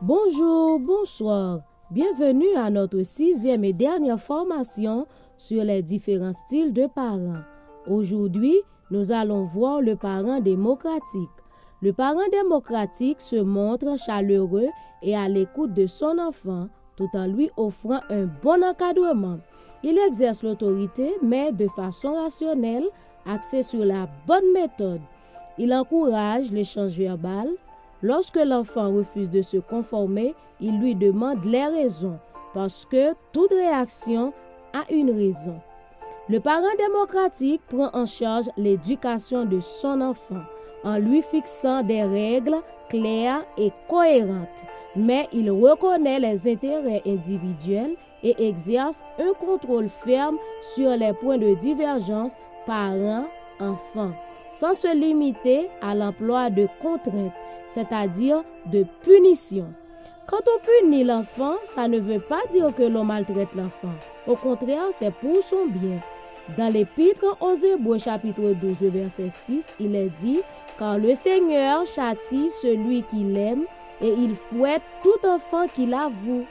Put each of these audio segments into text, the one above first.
Bonjour, bonsoir. Bienvenue à notre 6e et dernière formation sur les différents styles de parents. Aujourd'hui, nous allons voir le parent démocratique. Le parent démocratique se montre chaleureux et à l'écoute de son enfant tout en lui offrant un bon encadrement. Il exerce l'autorité, mais de façon rationnelle, axée sur la bonne méthode. Il encourage l'échange verbal. Lorsque l'enfant refuse de se conformer, il lui demande les raisons, parce que toute réaction a une raison. Le parent démocratique prend en charge l'éducation de son enfant en lui fixant des règles claires et cohérentes, mais il reconnaît les intérêts individuels et exerce un contrôle ferme sur les points de divergence parents-enfants, sans se limiter à l'emploi de contraintes, c'est-à-dire de punitions. Quand on punit l'enfant, ça ne veut pas dire que l'on maltraite l'enfant. Au contraire, c'est pour son bien. Dans l'Épître aux Hébreux chapitre 12, le verset 6, il est dit « Car le Seigneur châtie celui qu'il aime et il fouette tout enfant qu'il avoue. »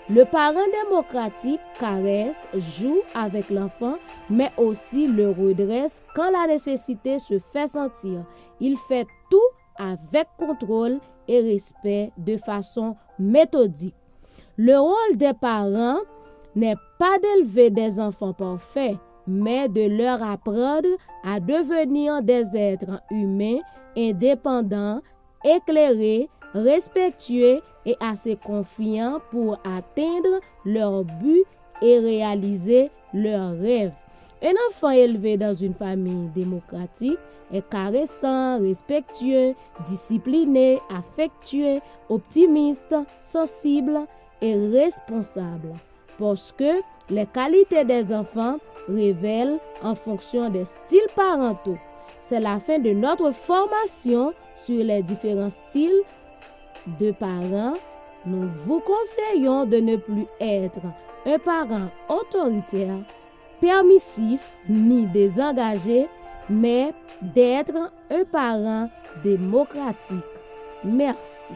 Le parent démocratique caresse, joue avec l'enfant, mais aussi le redresse quand la nécessité se fait sentir. Il fait tout avec contrôle et respect de façon méthodique. Le rôle des parents n'est pas d'élever des enfants parfaits, mais de leur apprendre à devenir des êtres humains indépendants, éclairés, respectueux et assez confiants pour atteindre leurs buts et réaliser leurs rêves. Un enfant élevé dans une famille démocratique est caressant, respectueux, discipliné, affectueux, optimiste, sensible et responsable. Parce que les qualités des enfants révèlent en fonction des styles parentaux. C'est la fin de notre formation sur les différents styles de parents. Nous vous conseillons de ne plus être un parent autoritaire, permissif ni désengagé, mais d'être un parent démocratique. Merci.